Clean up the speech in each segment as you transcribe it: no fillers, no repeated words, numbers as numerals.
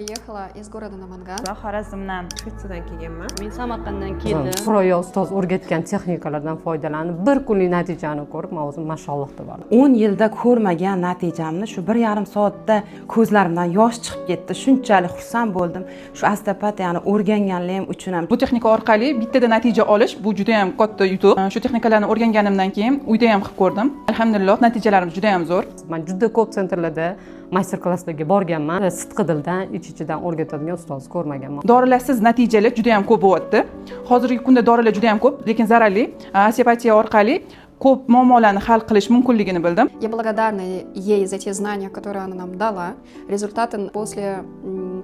Ехала из города Наманган. Xorazmdan Shvetsiyadan kelganman. Men Samarqanddan keldim. Suraya ustoz o'rgatgan texnikalardan foydalanib bir kunlik natijani ko'rib, men o'zim mashalloh deb oldim. 10 yilda ko'rmagan natijamni shu 1,5 soatda ko'zlarimdan yosh chiqib ketdi. Shunchalik xursand bo'ldim. Shu osteopatiyani o'rganganligim uchun ham Bu texnika orqali bittada natija olish bu juda ham katta yutuq. Shu texnikalarni o'rganganimdan keyin uyda ham qilib ko'rdim. Alhamdulillah natijalarim juda ham zo'r. Men juda ko'p sentrlarda master-klasslarga borganman. Sidqi dildan, ich-ichidan o'rgatadigan ustoz ko'rmaganman. Dorilarsiz natijalar juda ham ko'p bo'lyapti. Hozirgi kunda dorilar juda ham ko'p, lekin zararli. Osteopatiya orqali ko'p muammolarni hal qilish mumkinligini bildim. Я благодарна ей за те знания, которые она нам дала. Результаты после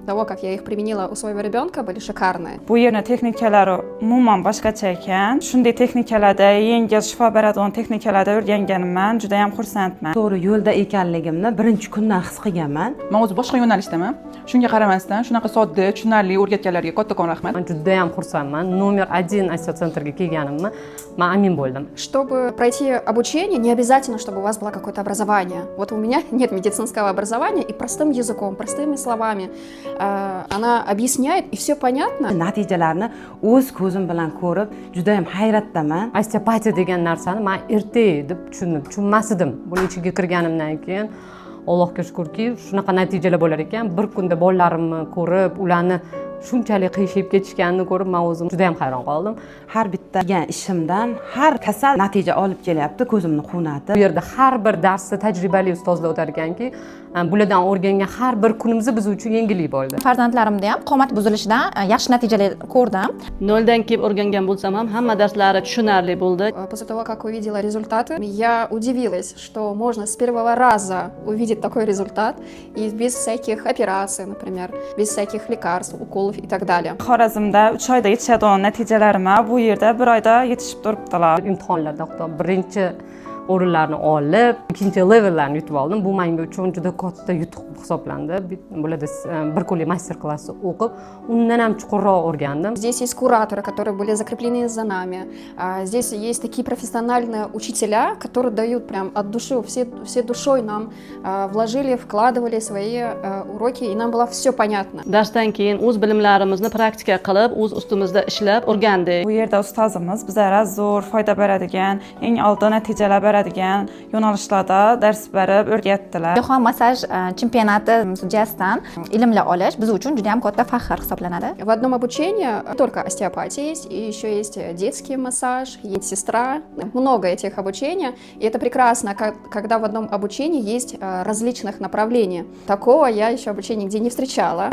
того, как я их применила у своего ребенка, были шикарные. Bu yerning texnikalari umuman boshqacha ekan. Shunday texnikalarda, yengil shifo beradigan texnikalarda o'rganganimdan juda ham xursandman. to'g'ri yo'lda ekanligimni birinchi kundan his qilganman. Men o'zi boshqa yo'nalishdaman. Shunga qaramasdan shunaqa sodda, tushunarli o'rgatganlarga kattakon rahmat. Men juda ham xursandman. Nomer 1 osteosentrga kelganimni men amin bo'ldim. Чтобы пройти обучение, не обязательно, чтобы у вас было какое-то образование. Вот у меня нет медицинского образования, и простым языком, простыми словами она объясняет, и все понятно. Natijalarni o'z ko'zim bilan ko'rib, juda ham hayratdaman. Osteopatiya degan narsani men erta deb tushunmas edim. Buni ichiga kirganimdan keyin Allohga shukrki, shunaqa natijalar bo'lar ekan. Bir kunda bolalarimni ko'rib, ularni shunchalik qiyshib ketishganini ko'rib, men o'zim juda ham hayron qoldim. Har bitta qilgan ishimdan har kasal natija olib kelyapti, ko'zimni quvnatib. Bu yerda har bir darsda tajribali ustozlar o'tar ekanki, bulardan o'rgangan har bir kunimiz biz uchun yengillik bo'ldi. Farzandlarimda ham qomat buzilishidan yaxshi natijalar ko'rdim. Noldan kelib o'rgangan bo'lsam ham hamma darslari tushunarli bo'ldi. После того, как увидела результаты, я удивилась, что можно с первого раза увидеть такой результат, и без всяких операций, например, без всяких лекарств, уколов и так далее. Xorazmda 3 oyda yetishadigan natijalarim bu yerda 1 oyda yetishib turibdilar. Imtihonlarda hatto birinchi o'rinlarni olib, ikkinchi levellarni yutib oldim. Bu menga uchun juda katta yutuq hisoblandi. Bularda bir kunlik master-klassni o'qib, undan ham chuqurroq o'rgandim. Здесь есть кураторы, которые были закреплены за нами. Здесь есть такие профессиональные учителя, которые дают прям от души, все душой нам вложили, вкладывали свои уроки, и нам было все понятно. Darsdan keyin o'z bilimlarimizni praktika qilib, o'z ustimizda ishlab o'rgandik. Bu yerda ustozimiz bizlarga zo'r foyda beradigan, eng oldi natijalar beradigan yo'nalishlarda dars berib o'rgatdilar. Jahon massaj chempionati sudiyasidan ilmlar olish biz uchun juda ham katta faxr hisoblanadi. В одном обучении не только остеопатия есть, и еще есть детский массаж, есть сестра, много этих обучений. И это прекрасно, когда в одном обучении есть различных направлений. Такого я еще обучения нигде не встречала.